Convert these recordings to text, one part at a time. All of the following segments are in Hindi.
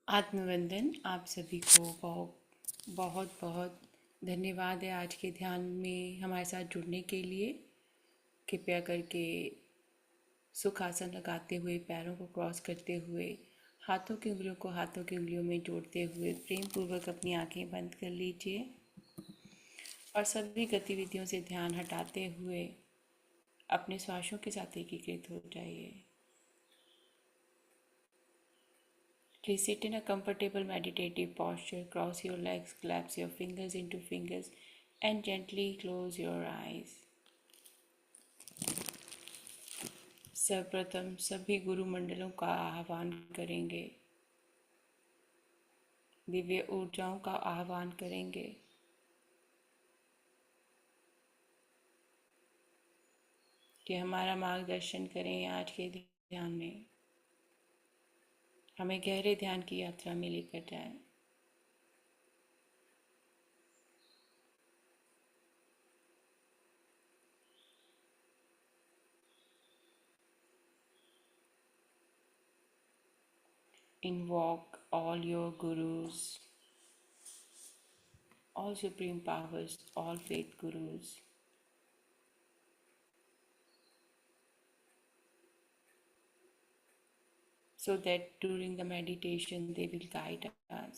आत्मवंदन। आप सभी को बहुत बहुत बहुत धन्यवाद है आज के ध्यान में हमारे साथ जुड़ने के लिए। कृपया करके सुखासन लगाते हुए, पैरों को क्रॉस करते हुए, हाथों की उंगलियों को हाथों की उंगलियों में जोड़ते हुए प्रेम पूर्वक अपनी आंखें बंद कर लीजिए और सभी गतिविधियों से ध्यान हटाते हुए अपने श्वासों के साथ एकीकृत हो जाइए। Please sit in a comfortable meditative posture. Cross your legs, collapse your fingers into fingers, and gently close your eyes. सर्वप्रथम सभी गुरु मंडलों का आह्वान करेंगे, दिव्य ऊर्जाओं का आह्वान करेंगे। कि हमारा मार्गदर्शन करें आज के ध्यान में, हमें गहरे ध्यान की यात्रा में लेकर जाएं। Invoke all your gurus, all supreme powers, all faith gurus, so that during the meditation they will guide us.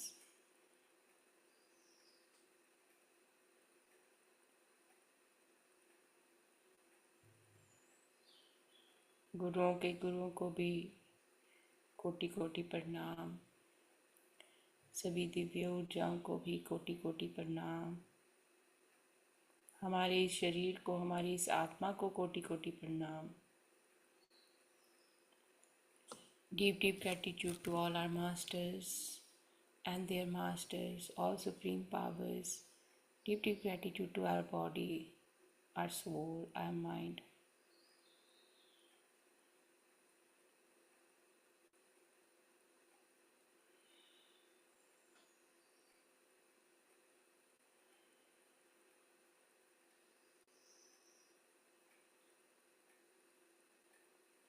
गुरुओं को भी कोटि कोटि प्रणाम। सभी दिव्य ऊर्जाओं को भी कोटि कोटि प्रणाम। हमारे इस शरीर को, हमारी इस आत्मा को कोटि कोटि प्रणाम। Deep, deep gratitude to all our masters and their masters, all supreme powers. Deep, deep gratitude to our body, our soul, our mind.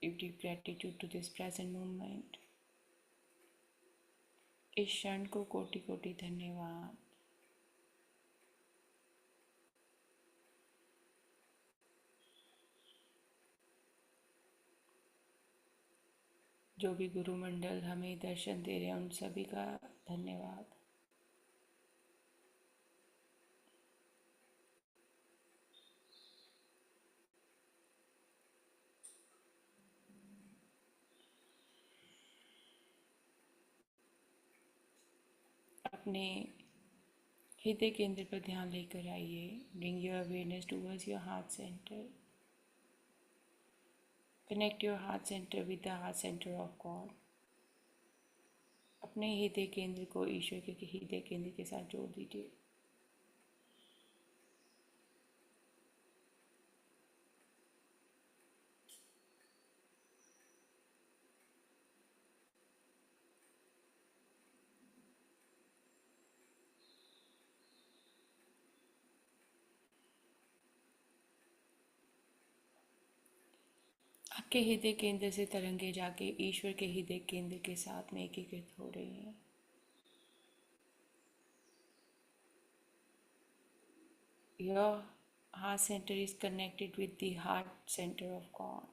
Deep, deep gratitude to this present moment. इस क्षण को कोटि कोटि धन्यवाद। जो भी गुरु मंडल हमें दर्शन दे रहे हैं उन सभी का धन्यवाद। अपने हृदय केंद्र पर ध्यान लेकर आइए। Bring your awareness towards your heart centre. Connect your heart centre with the heart centre of God. अपने हृदय केंद्र को ईश्वर के हृदय केंद्र के साथ जोड़ दीजिए। आपके हृदय केंद्र से तरंगे जाके ईश्वर के हृदय केंद्र के साथ में एकीकृत हो रही हैं। Your heart center is connected with the heart center of God.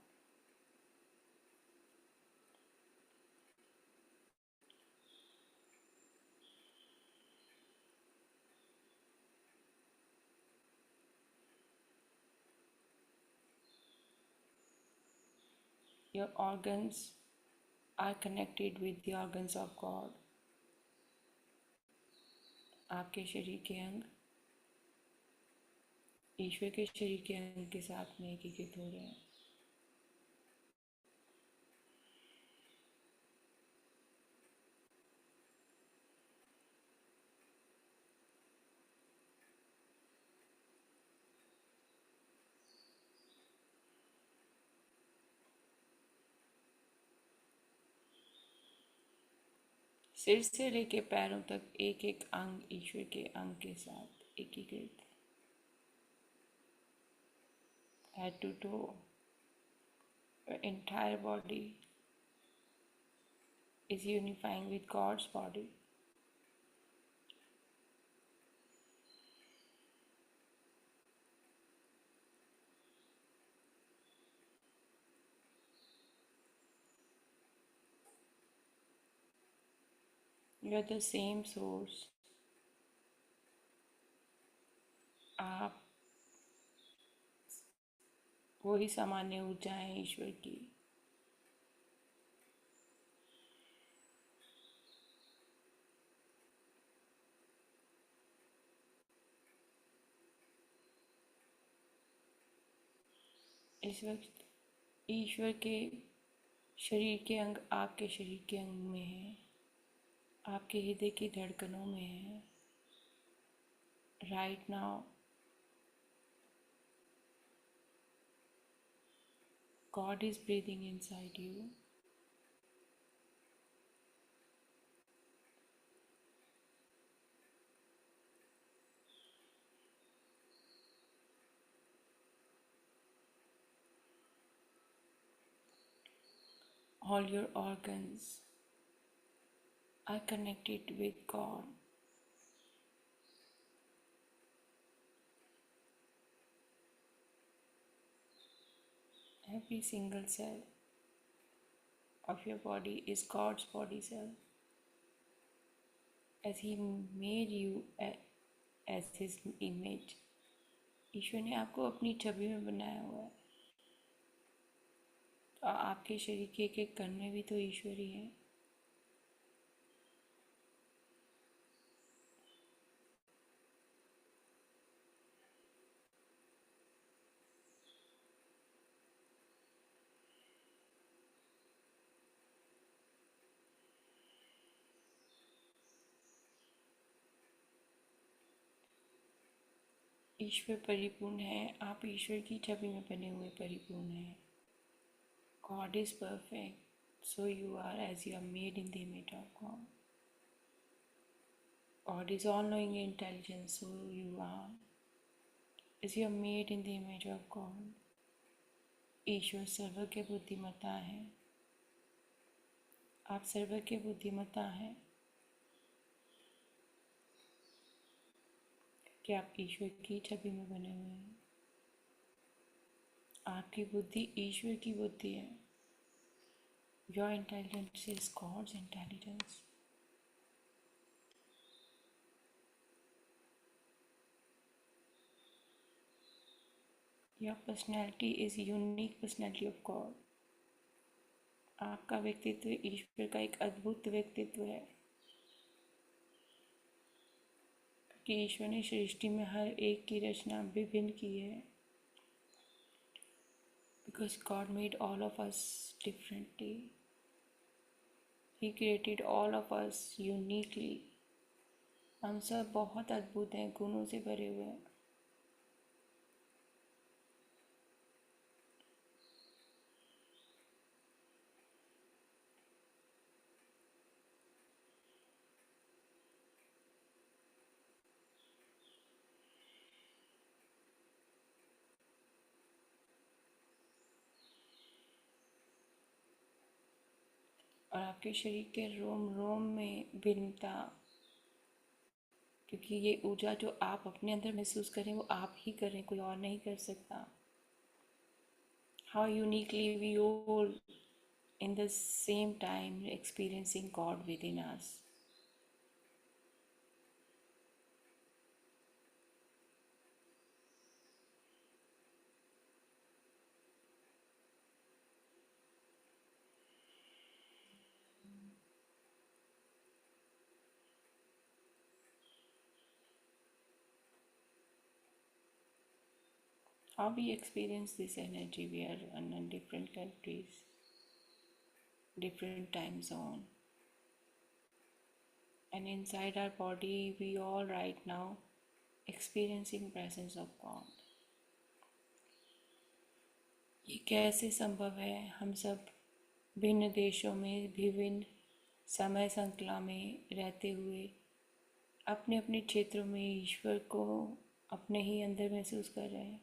Your organs are connected with the organs of God. आपके शरीर के अंग ईश्वर के शरीर के अंग के साथ में एकीकृत हो रहे हैं। सिर से लेके पैरों तक एक एक अंग ईश्वर के अंग के साथ एकीकृत। Head to toe, your entire body is unifying with God's body. You are the same source. आप वही सामान्य ऊर्जा है ईश्वर की. इस वक्त ईश्वर के शरीर के अंग आपके शरीर के अंग में हैं, आपके हृदय की धड़कनों में हैं. Right now God is breathing inside you. All your organs are connected with God. Every single cell of your body is God's body cell. As He made you as His image. ईश्वर ने आपको अपनी छवि में बनाया हुआ है. तो आपके शरीर के एक एक कण में भी तो ईश्वर ही है. ईश्वर परिपूर्ण है. आप ईश्वर की छवि में बने हुए परिपूर्ण हैं. God is perfect, so you are as you are made in the image of God. God is all-knowing intelligence, so you are as you are made in the image of God. ईश्वर सर्वज्ञ बुद्धिमत्ता है. आप सर्वज्ञ बुद्धिमत्ता हैं कि आप ईश्वर की छवि में बने हुए हैं. आपकी बुद्धि ईश्वर की बुद्धि है. Your intelligence is God's intelligence. Your personality is unique personality of God. आपका व्यक्तित्व ईश्वर का एक अद्भुत व्यक्तित्व है. क्योंकि ईश्वर ने सृष्टि में हर एक की रचना विभिन्न की है. Because God made all of us differently. He created all of us uniquely. हम सब बहुत अद्भुत हैं, गुणों से भरे हुए हैं. और आपके शरीर के रोम रोम में भिन्नता, क्योंकि ये ऊर्जा जो आप अपने अंदर महसूस करें वो आप ही करें, कोई और नहीं कर सकता. How uniquely we all in the same time experiencing God within us. How we experience this energy? We are in different countries, different time zone, and inside our body we all right now experiencing presence of God. ये कैसे संभव है? हम सब भिन्न देशों में विभिन्न समय श्रृंखला में रहते हुए अपने अपने क्षेत्रों में ईश्वर को अपने ही अंदर महसूस कर रहे हैं.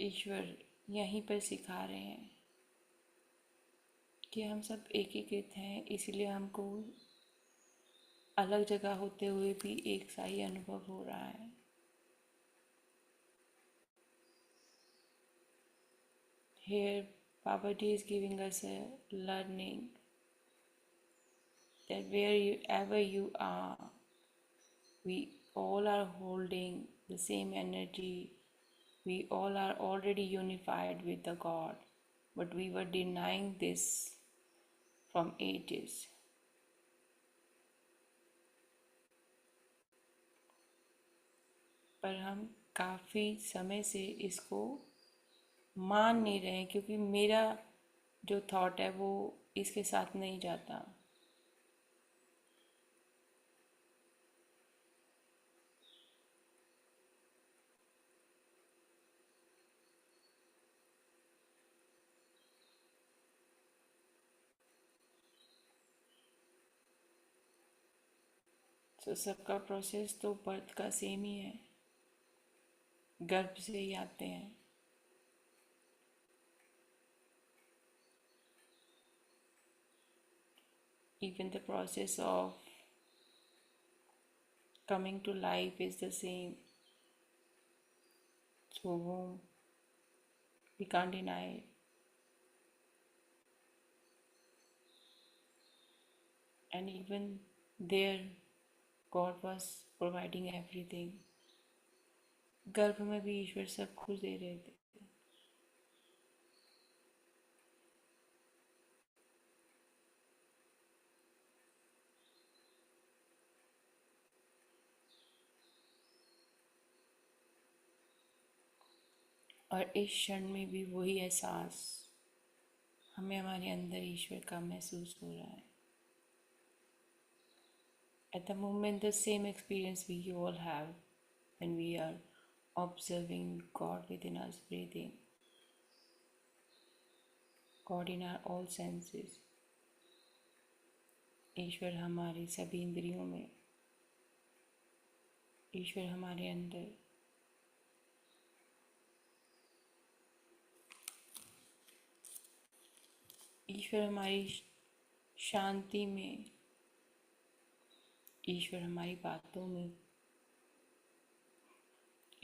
ईश्वर यहीं पर सिखा रहे हैं कि हम सब एकीकृत हैं, इसलिए हमको अलग जगह होते हुए भी एक सा ही अनुभव हो रहा है। Here, Babaji is giving us a learning that wherever you are, we all are holding the same energy. We all are already unified with the God, but we were denying this from ages. पर हम काफ़ी समय से इसको मान नहीं रहे, क्योंकि मेरा जो थॉट है वो इसके साथ नहीं जाता। तो सबका प्रोसेस तो बर्थ का सेम ही है, गर्भ से ही आते हैं। Even the process of coming to life is the same through womb. We can't deny it. And even there, God was providing everything. गर्भ में भी ईश्वर सब कुछ दे रहे थे। और इस क्षण में भी वही एहसास हमें हमारे अंदर ईश्वर का महसूस हो रहा है। At the moment, the same experience we all have when we are observing God within us, breathing, God in our all senses. ईश्वर हमारी सभी इंद्रियों में, ईश्वर हमारे अंदर। ईश्वर हमारी शांति में, ईश्वर हमारी बातों में,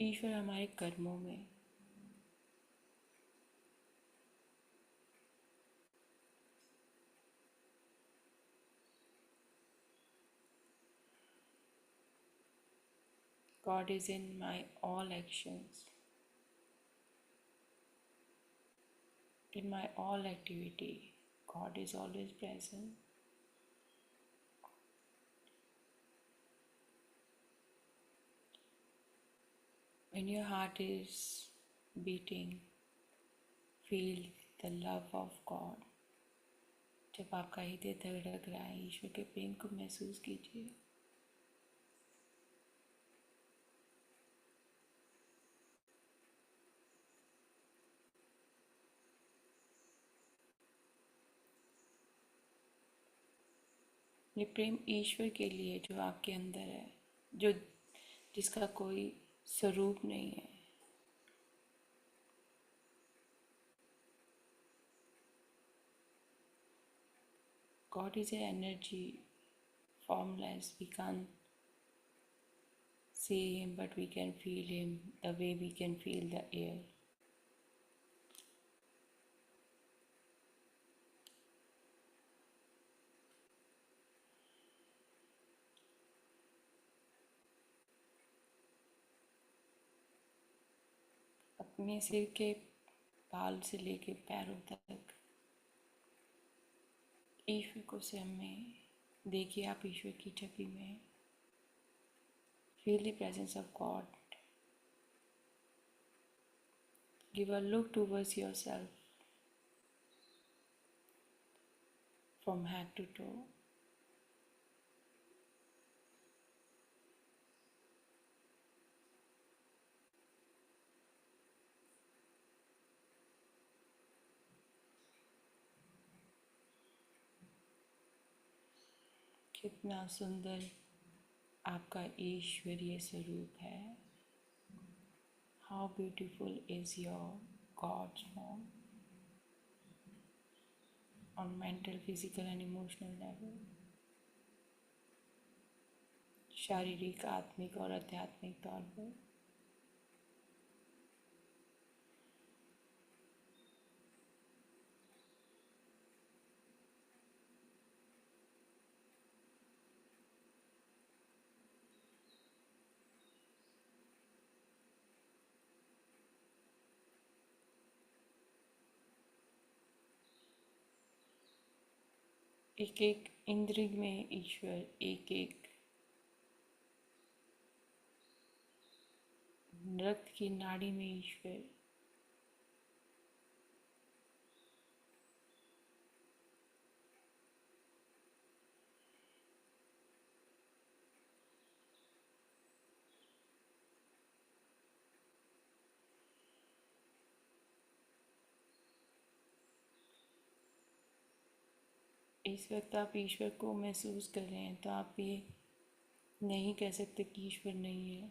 ईश्वर हमारे कर्मों में। God is in my all actions, in my all activity. God is always present. When your heart is beating, feel the love of God. जब आपका हृदय धड़क रहा है, ईश्वर के प्रेम को महसूस कीजिए। ये प्रेम ईश्वर के लिए जो आपके अंदर है, जो जिसका कोई स्वरूप नहीं है। God is an energy, formless. We can't see Him, but we can feel Him the way we can feel the air. अपने सिर के बाल से लेके पैरों तक ईश्वर को स्वयं में देखिए। आप ईश्वर की छवि में feel the presence of God. Give a look towards yourself from head to toe. कितना सुंदर आपका ईश्वरीय स्वरूप है। How beautiful is your God's form on mental, physical and emotional level, शारीरिक, आत्मिक और आध्यात्मिक तौर पर। एक एक इंद्रिय में ईश्वर, एक एक रक्त की नाड़ी में ईश्वर, इस वक्त आप ईश्वर को महसूस कर रहे हैं, तो आप ये नहीं कह सकते कि ईश्वर नहीं है।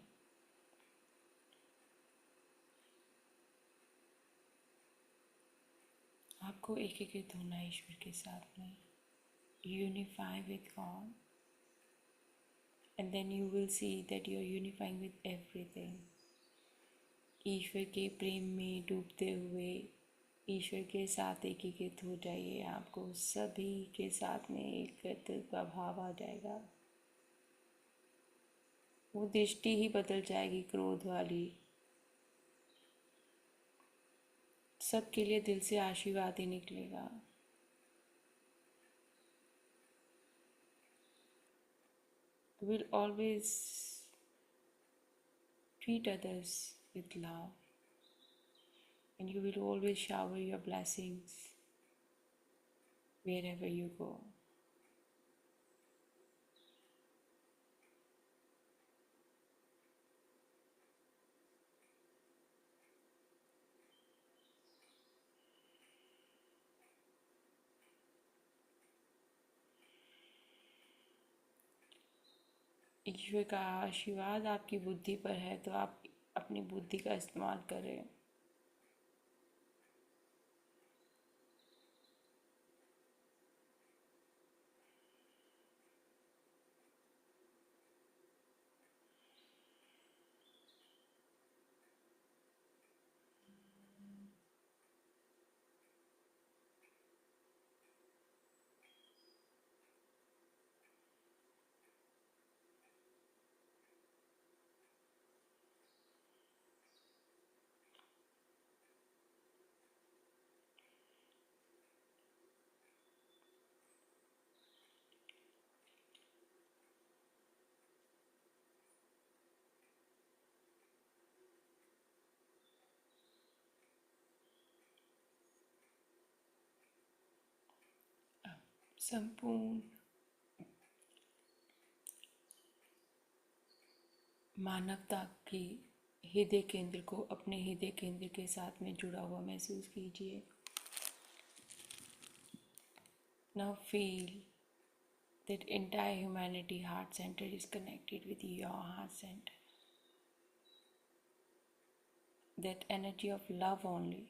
आपको एकीकृत होना है ईश्वर के साथ में, unify with God, and then you will see that you are unifying with everything. ईश्वर के प्रेम में डूबते हुए ईश्वर के साथ एकीकृत हो जाइए। आपको सभी के साथ में एकत्व का भाव आ जाएगा। वो दृष्टि ही बदल जाएगी क्रोध वाली। सबके लिए दिल से आशीर्वाद ही निकलेगा। You will always treat others with love, and you will always shower your blessings wherever you go. ईश्वर का आशीर्वाद आपकी बुद्धि पर है, तो आप अपनी बुद्धि का इस्तेमाल करें। संपूर्ण मानवता की हृदय केंद्र को अपने हृदय केंद्र के साथ में जुड़ा हुआ महसूस कीजिए। Now feel that entire humanity heart center is connected with your heart center. That energy of love only,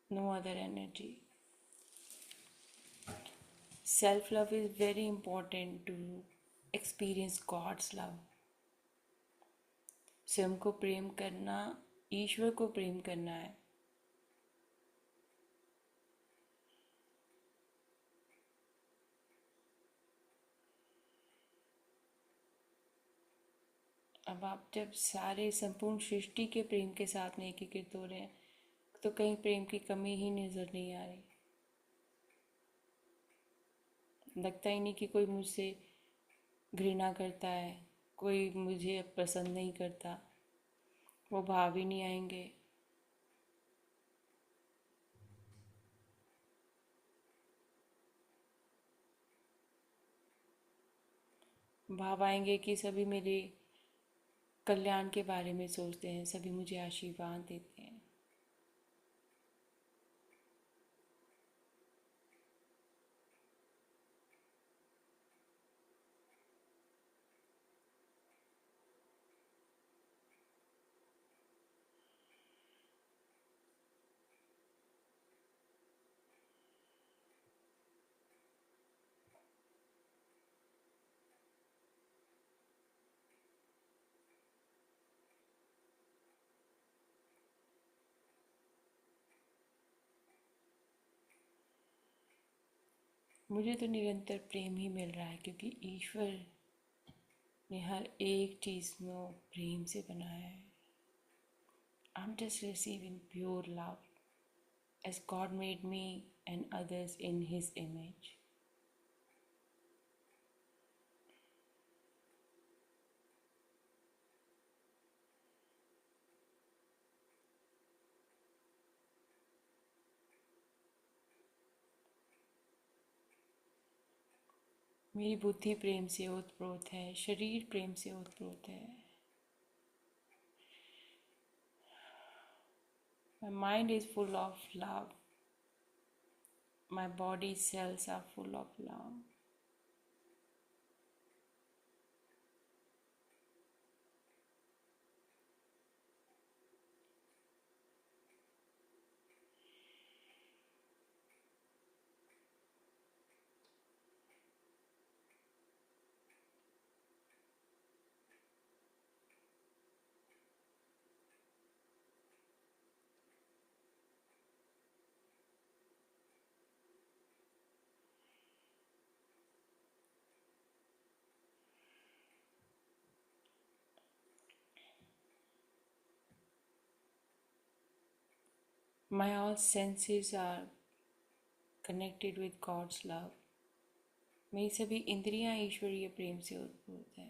no other energy. Self-love is very important to experience God's love. स्वयं को प्रेम करना ईश्वर को प्रेम करना है। अब आप जब सारे संपूर्ण सृष्टि के प्रेम के साथ में एकीकृत हो रहे हैं, तो कहीं प्रेम की कमी ही नजर नहीं आ रही। लगता ही नहीं कि कोई मुझसे घृणा करता है, कोई मुझे पसंद नहीं करता। वो भाव ही नहीं आएंगे। भाव आएंगे कि सभी मेरे कल्याण के बारे में सोचते हैं, सभी मुझे आशीर्वाद देते हैं। मुझे तो निरंतर प्रेम ही मिल रहा है, क्योंकि ईश्वर ने हर एक चीज़ में प्रेम से बनाया है. I'm just receiving pure love as God made me and others in His image. मेरी बुद्धि प्रेम से ओतप्रोत है, शरीर प्रेम से ओतप्रोत है. My mind is full of love. My body cells are full of love. My all senses are connected with God's love. मेरी सभी इंद्रियां ईश्वरीय प्रेम से ओतप्रोत है.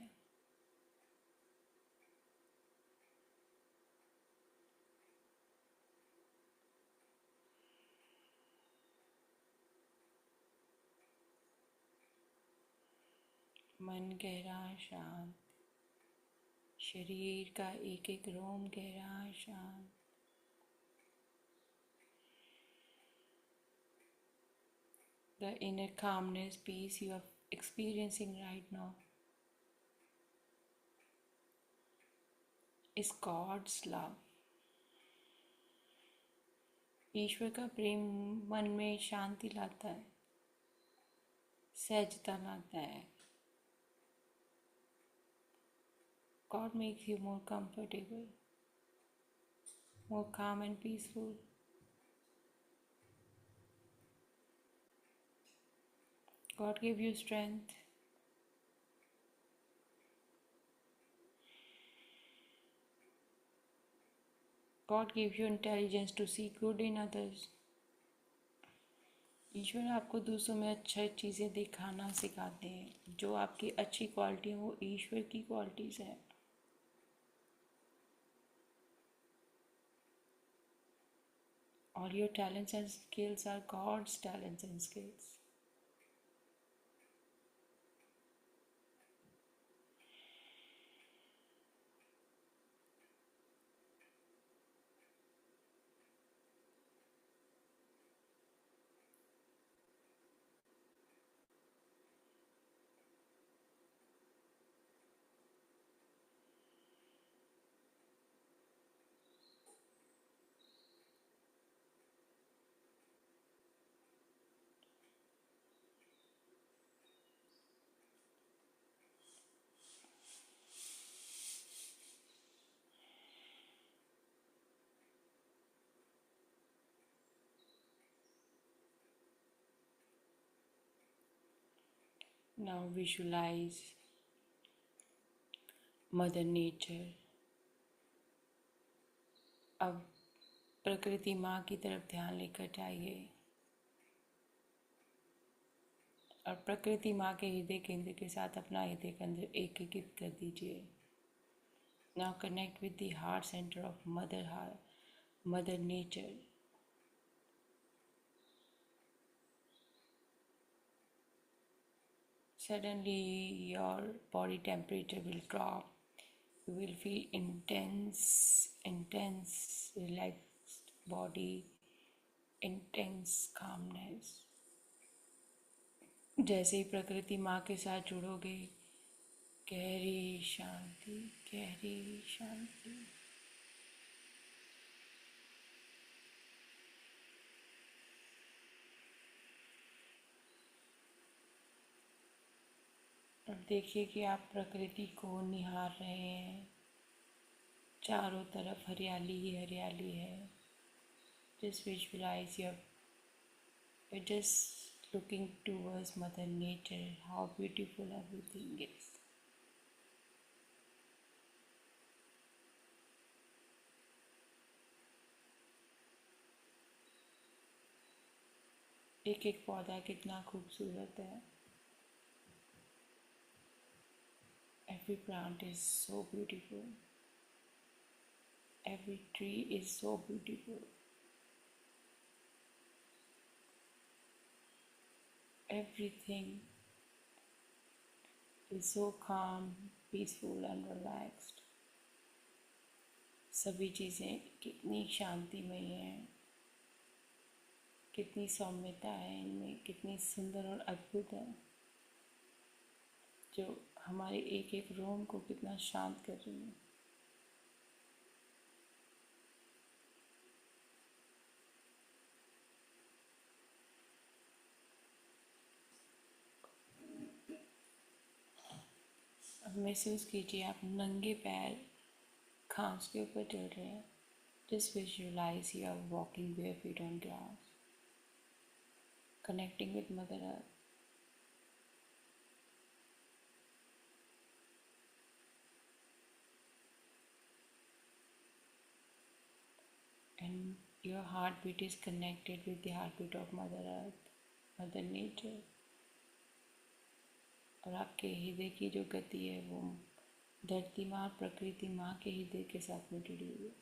मन गहरा शांत, शरीर का एक एक रोम गहरा शांत. The inner calmness, peace you are experiencing right now is God's love. ईश्वर का प्रेम मन में शांति लाता है, सहजता लाता है. God makes you more comfortable, more calm and peaceful. God gives you strength. God gives you intelligence to see good in others. ईश्वर आपको दूसरों में अच्छी चीज़ें दिखाना सिखाते हैं. जो आपकी अच्छी क्वालिटी है वो ईश्वर की क्वालिटीज़ है. All your talents and skills are God's talents and skills. Now visualize Mother Nature. अब प्रकृति माँ की तरफ ध्यान लेकर जाइए और प्रकृति माँ के हृदय केंद्र के साथ अपना हृदय केंद्र एकीकृत कर दीजिए. Now connect with the heart center of Mother Nature. Suddenly your body temperature will drop. You will feel intense, relaxed body, intense calmness. जैसे ही प्रकृति माँ के साथ जुड़ोगे, गहरी शांति, गहरी शांति. अब देखिए कि आप प्रकृति को निहार रहे हैं. चारों तरफ हरियाली ही हरियाली है. Just visualize you're just looking towards Mother Nature, how beautiful everything is. एक एक पौधा कितना खूबसूरत है. Every plant is so beautiful. Every tree is so beautiful. Everything is so calm, peaceful and relaxed. सभी चीज़ें कितनी शांतिमय हैं, कितनी सौम्यता है इनमें, कितनी सुंदर और अद्भुत है, जो हमारे एक एक रोम को कितना शांत कर रही है. अब महसूस कीजिए आप नंगे पैर घास के ऊपर चल रहे हैं. Just visualize you are walking bare feet on grass, connecting with Mother Earth. And your heartbeat is connected with the heartbeat of Mother Earth, Mother Nature. और आपके हृदय की जो गति है वो धरती माँ, प्रकृति माँ के हृदय के साथ में जुड़ी हुई है.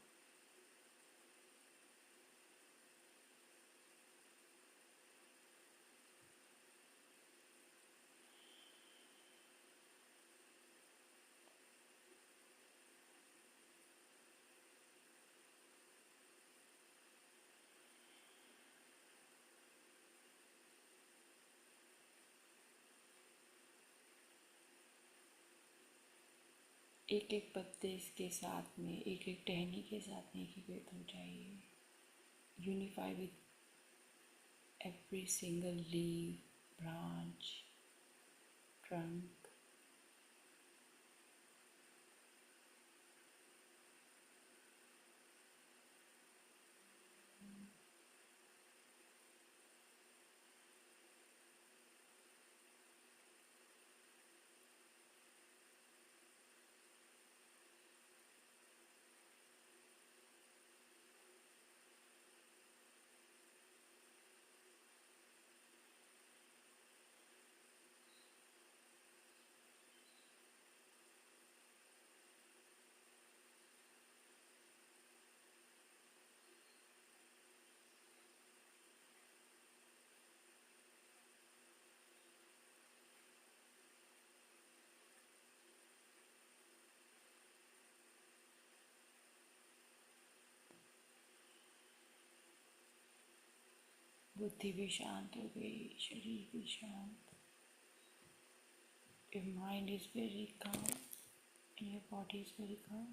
एक एक पत्ते इसके साथ में, एक एक टहनी के साथ में एकीकृत हो जाइए. Unify with every single leaf, branch, trunk. बुद्धि भी शांत हो गई, शरीर भी शांत. Your mind is very calm and your body is very calm.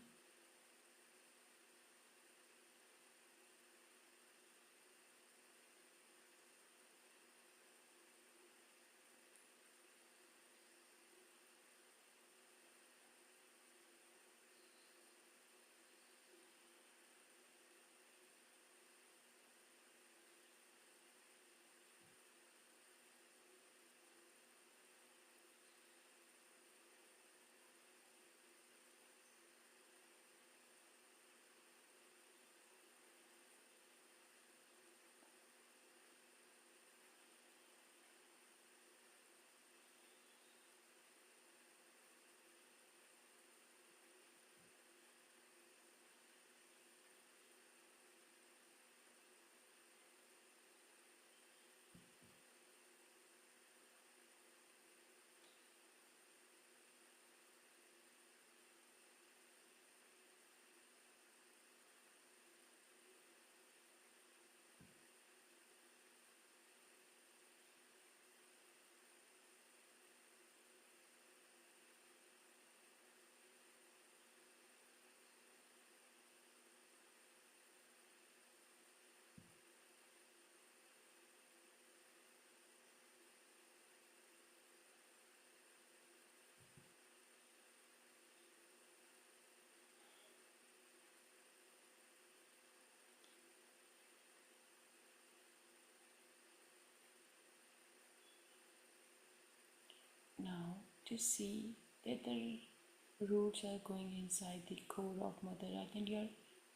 to see that the roots are going inside the core of Mother Earth and you are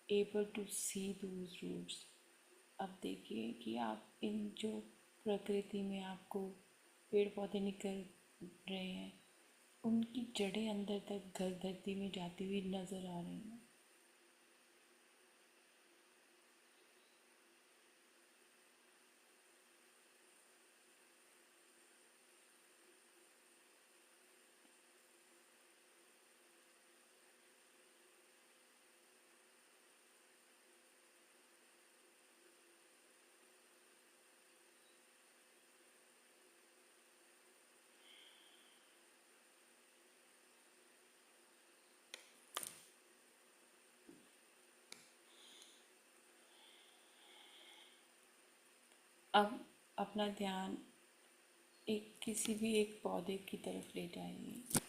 able to see those roots. अब देखिए कि आप इन जो प्रकृति में आपको पेड़ पौधे निकल रहे हैं उनकी जड़ें अंदर तक घर धरती में जाती हुई नज़र आ रही हैं. अब अपना ध्यान किसी भी एक पौधे की तरफ ले जाइए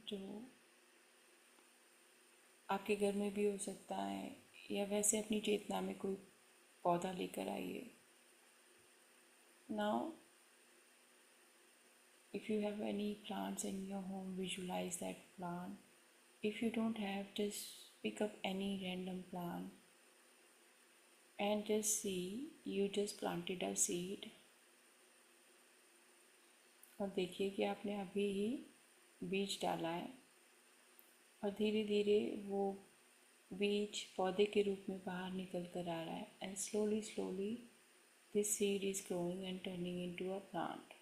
जो आपके घर में भी हो सकता है या वैसे अपनी चेतना में कोई पौधा लेकर आइए. Now if you have any plants in your home, visualize that plant. If you don't have, just pick up any random plant and just see you just planted a seed. और देखिए कि आपने अभी ही बीज डाला है और धीरे धीरे वो बीज पौधे के रूप में बाहर निकल कर आ रहा है. And slowly slowly this seed is growing and turning into a plant.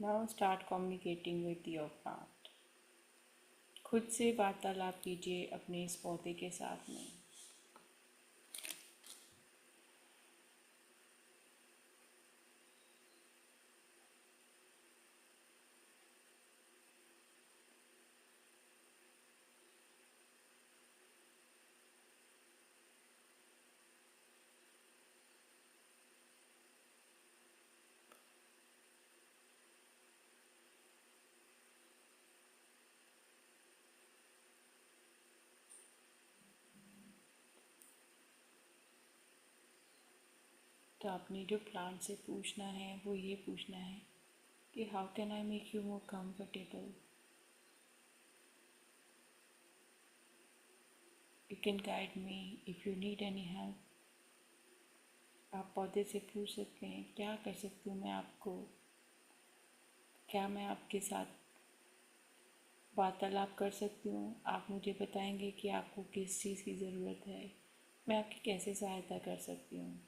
Now start communicating with your plant. खुद से वार्तालाप कीजिए अपने इस पौधे के साथ में. तो आपने जो प्लांट से पूछना है वो ये पूछना है कि how can I make you more comfortable. You can guide me if you need any help. आप पौधे से पूछ सकते हैं क्या कर सकती हूँ मैं आपको, क्या मैं आपके साथ वार्तालाप कर सकती हूँ. आप मुझे बताएंगे कि आपको किस चीज़ की ज़रूरत है, मैं आपकी कैसे सहायता कर सकती हूँ.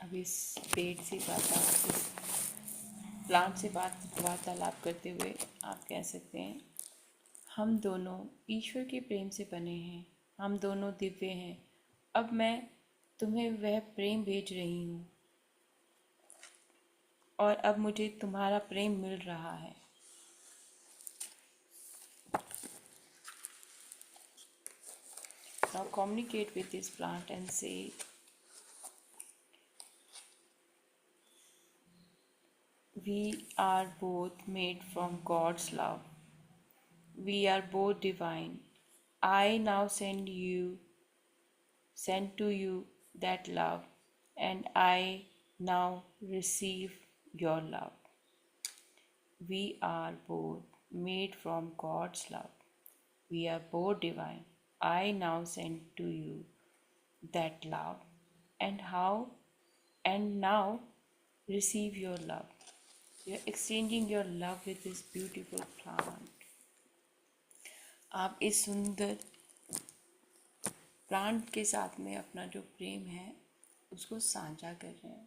अब इस पेड़ से इस प्लांट से वार्तालाप करते हुए आप कह सकते हैं हम दोनों ईश्वर के प्रेम से बने हैं, हम दोनों दिव्य हैं. अब मैं तुम्हें वह प्रेम भेज रही हूँ और अब मुझे तुम्हारा प्रेम मिल रहा है. Now communicate with this plant and say, we are both made from God's love. We are both divine. I now send to you that love, and I now receive your love. We are both made from God's love. We are both divine. I now send to you that love, and now receive your love. You're exchanging your love with this beautiful plant. आप इस सुंदर प्लांट के साथ में अपना जो प्रेम है उसको साझा कर रहे हैं.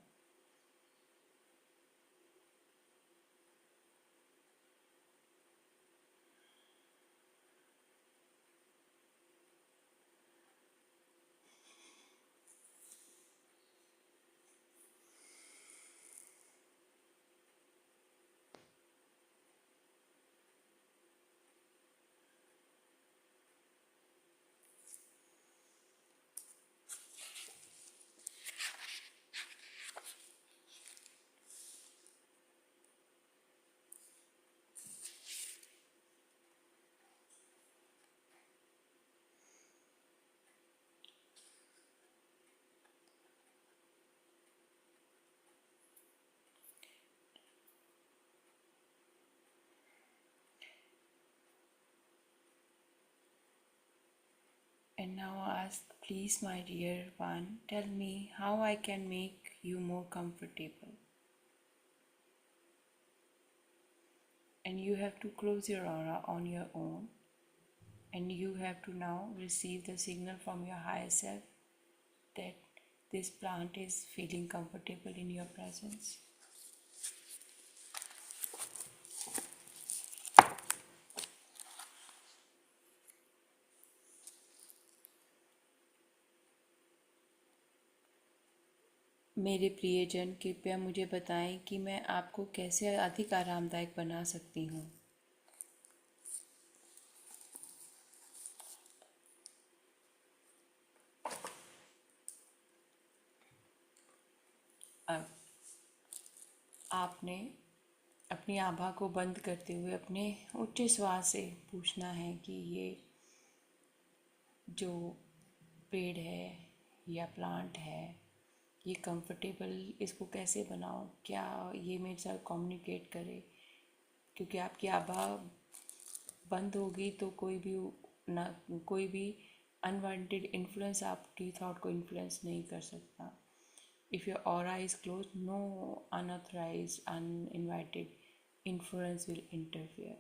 And now ask, please, my dear one, tell me how I can make you more comfortable. And you have to close your aura on your own. And you have to now receive the signal from your higher self that this plant is feeling comfortable in your presence. मेरे प्रियजन, कृपया मुझे बताएं कि मैं आपको कैसे अधिक आरामदायक बना सकती हूँ. अब आपने अपनी आभा को बंद करते हुए अपने उच्च श्वास से पूछना है कि ये जो पेड़ है या प्लांट है ये कंफर्टेबल, इसको कैसे बनाओ, क्या ये मेरे साथ कम्युनिकेट करे. क्योंकि आपकी आभा बंद होगी तो कोई भी अनवांटेड इन्फ्लुएंस आपकी थॉट को इन्फ्लुएंस नहीं कर सकता. If your aura is close, no unauthorised uninvited influence will interfere.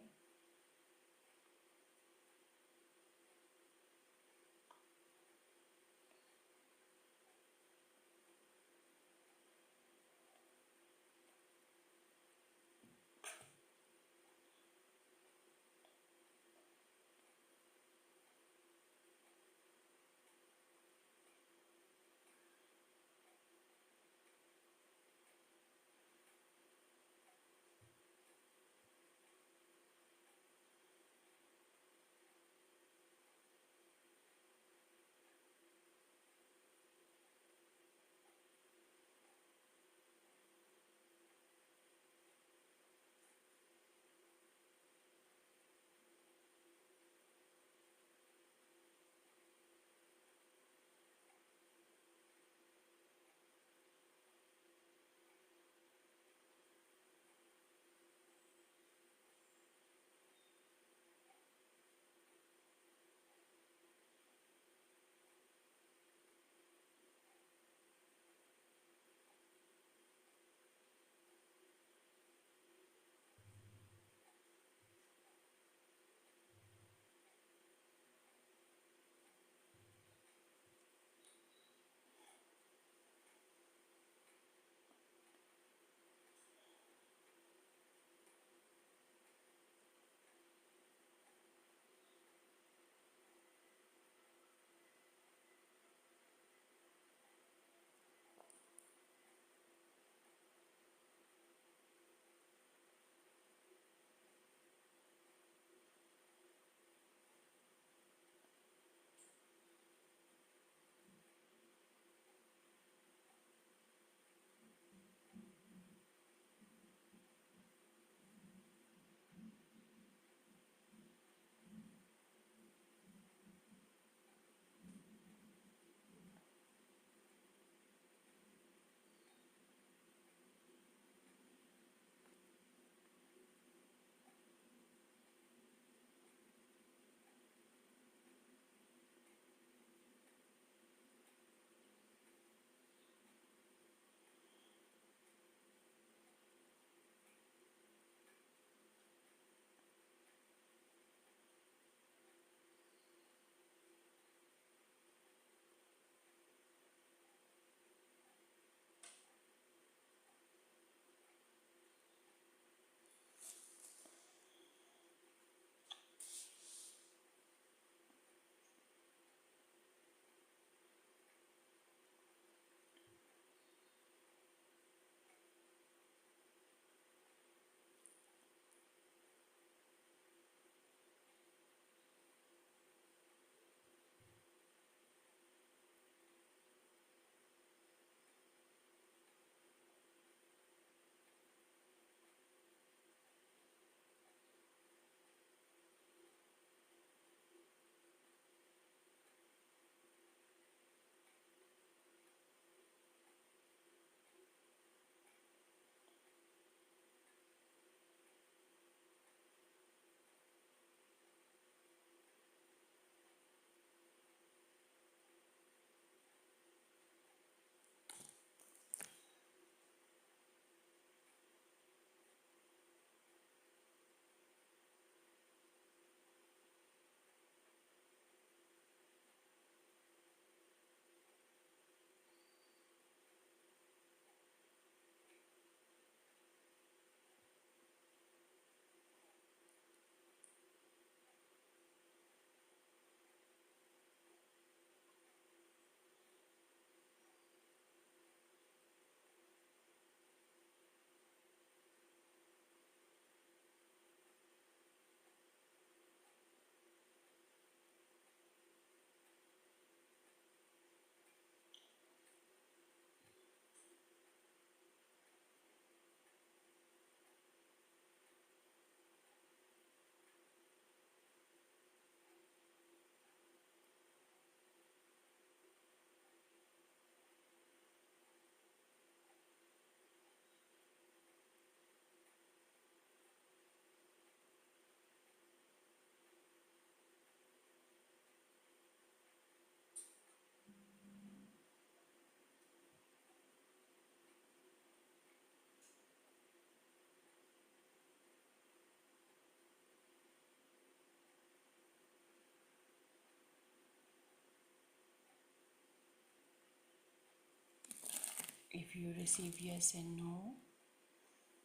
If you receive yes and no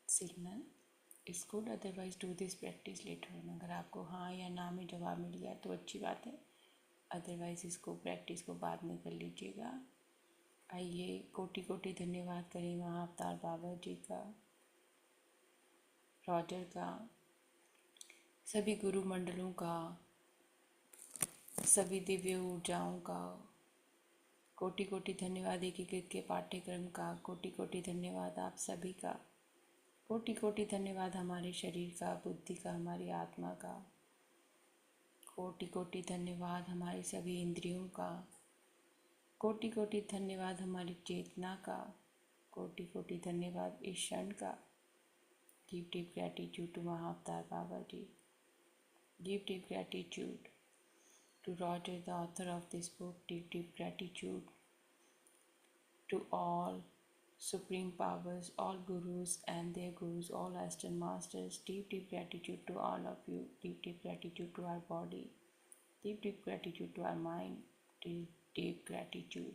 signal, it's good. Otherwise do this practice later on. अगर आपको हाँ या ना में जवाब मिल गया तो अच्छी बात है, अदरवाइज इसको प्रैक्टिस को बाद में कर लीजिएगा। आइए कोटि कोटि धन्यवाद करें महाअवतार बाबा जी का, रॉजर का, सभी गुरु मंडलों का, सभी दिव्य ऊर्जाओं का। कोटि कोटि धन्यवाद एकीकृत के पाठ्यक्रम का। कोटि कोटि धन्यवाद आप सभी का। कोटि कोटि धन्यवाद हमारे शरीर का, बुद्धि का, हमारी आत्मा का। कोटि कोटि धन्यवाद हमारी सभी इंद्रियों का। कोटि कोटि धन्यवाद हमारी चेतना का। कोटि कोटि धन्यवाद इस क्षण का। Give deep gratitude to Mahavatar Baba ji. Give deep gratitude to Roger, the author of this book. Deep, deep gratitude to all supreme powers, all gurus and their gurus, all Aston Masters. Deep, deep gratitude to all of you. Deep, deep gratitude to our body. Deep, deep gratitude to our mind. Deep, deep gratitude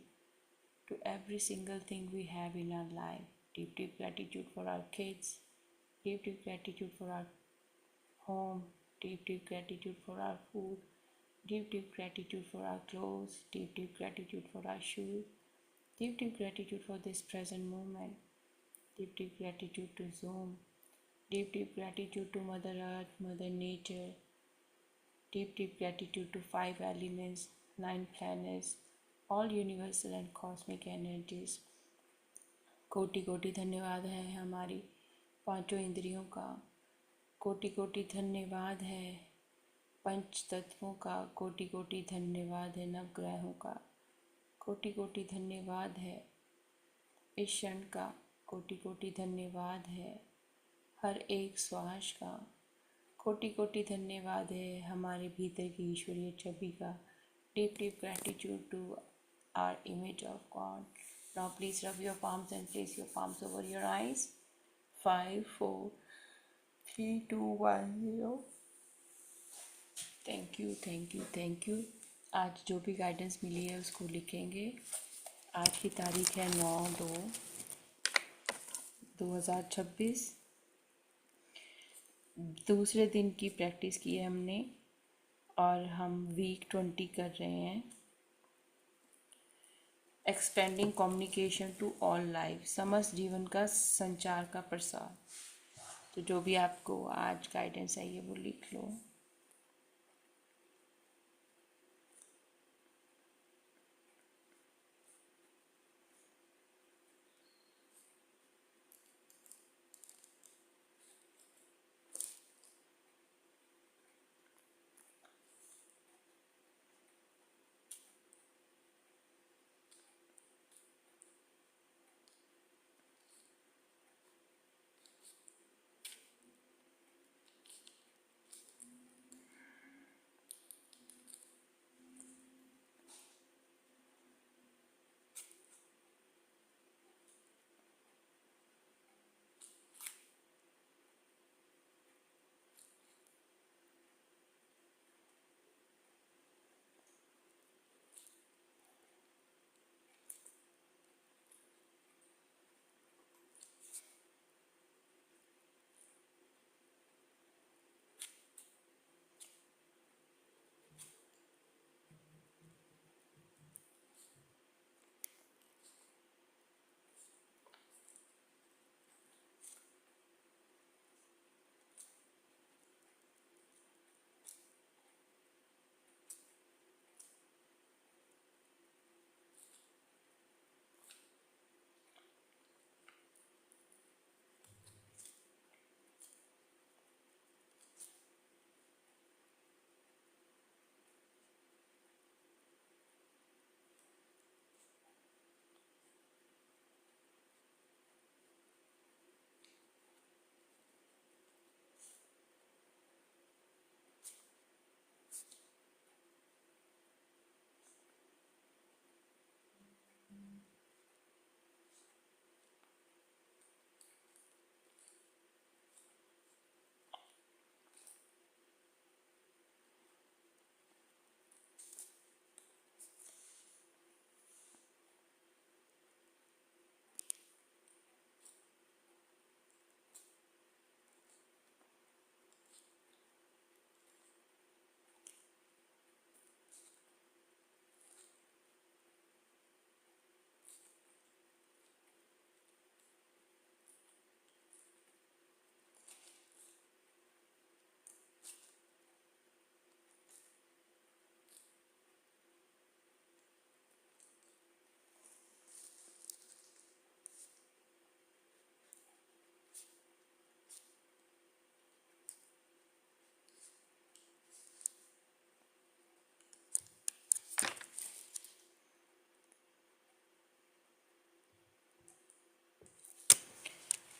to every single thing we have in our life. Deep, deep gratitude for our kids. Deep, deep gratitude for our home. Deep, deep gratitude for our food. Deep, deep gratitude for our clothes. Deep, deep gratitude for our shoes. Deep, deep gratitude for this present moment. Deep, deep gratitude to Zoom. Deep, deep gratitude to Mother Earth, Mother Nature. Deep, deep gratitude to 5 elements, 9 planets, all universal and cosmic energies. कोटि कोटि धन्यवाद है हमारी पांचों इंद्रियों का। कोटि कोटि धन्यवाद है पंच तत्वों का। कोटि कोटि धन्यवाद है नवग्रहों का। कोटि कोटि धन्यवाद है इस क्षण का। कोटि कोटि धन्यवाद है हर एक श्वास का। कोटि कोटि धन्यवाद है हमारे भीतर की ईश्वरीय छवि का। Deep deep gratitude to our image of God. Now please rub your palms and place your palms over your eyes. 5 4 3 2 1 0। Thank you thank you thank you. आज जो भी गाइडेंस मिली है उसको लिखेंगे। आज की तारीख है 9/2/2026। दूसरे दिन की प्रैक्टिस की है हमने और हम वीक 20 कर रहे हैं। Expanding communication to all life, समस्त जीवन का संचार का प्रसार। तो जो भी आपको आज गाइडेंस है ये वो लिख लो।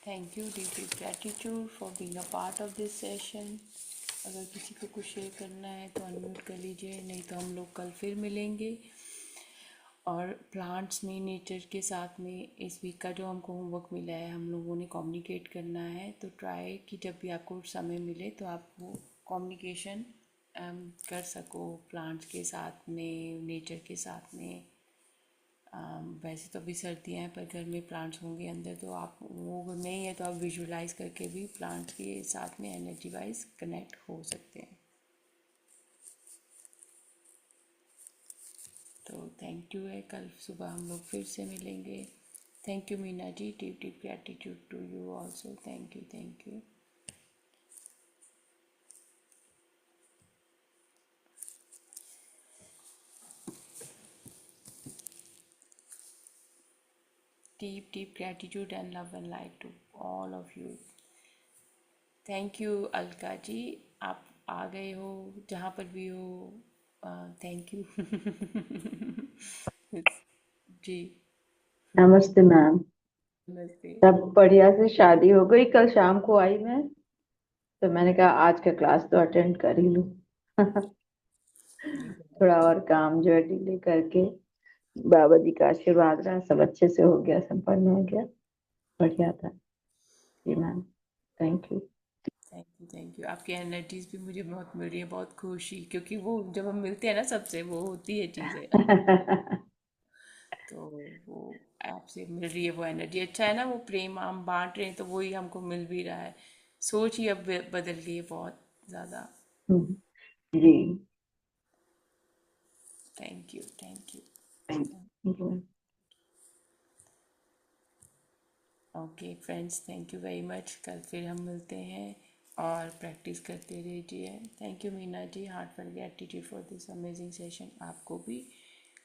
Thank you, deep deep gratitude for being a part of this session. अगर किसी को कुछ शेयर करना है तो अनम्यूट कर लीजिए, नहीं तो हम लोग कल फिर मिलेंगे। और प्लांट्स में, नेचर के साथ में इस वीक का जो हमको होमवर्क मिला है, हम लोगों ने कम्युनिकेट करना है। तो ट्राई कि जब भी आपको समय मिले तो आप वो कम्युनिकेशन कर सको प्लांट्स के साथ में, नेचर के साथ में। वैसे तो अभी सर्दियाँ हैं, पर घर में प्लांट्स होंगे अंदर, तो आप वो अगर नहीं है तो आप विजुलाइज करके भी प्लांट्स के साथ में एनर्जी वाइज कनेक्ट हो सकते हैं। तो थैंक यू है, कल सुबह हम लोग फिर से मिलेंगे। Thank you Meena ji, deep deep gratitude to you also. Thank you, thank you. Deep deep gratitude and love and light to all of you. Thank you Alka ji, आप आ गए हो जहाँ पर भी हो। Thank you. जी। नमस्ते मैम। नमस्ते। सब बढ़िया से शादी हो गई, कल शाम को आई मैं, तो मैंने कहा आज का क्लास तो अटेंड कर ही लूं। जी। थोड़ा और काम जो है डिले करके, बाबा जी का आशीर्वाद रहा, सब अच्छे से हो गया, संपन्न हो गया, बढ़िया था। जी ma'am, thank you. Thank you, thank you. आपकी एनर्जीज भी मुझे बहुत मिल रही है, बहुत खुशी, क्योंकि वो जब हम मिलते हैं ना सबसे, वो होती है चीज़ें। तो वो आपसे मिल रही है वो एनर्जी, अच्छा है ना, वो प्रेम हम बांट रहे हैं तो वही हमको मिल भी रहा है। सोच ही अब बदल गई है बहुत ज़्यादा। जी, thank you, thank you. Thank you. Okay friends, thank you very much, कल फिर हम मिलते हैं और प्रैक्टिस करते रहिए। Thank you Meena ji, heartful gratitude for this amazing session. आपको भी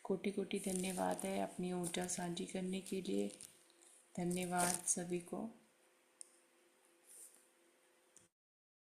कोटि कोटि धन्यवाद है अपनी ऊर्जा साझी करने के लिए। धन्यवाद सभी को।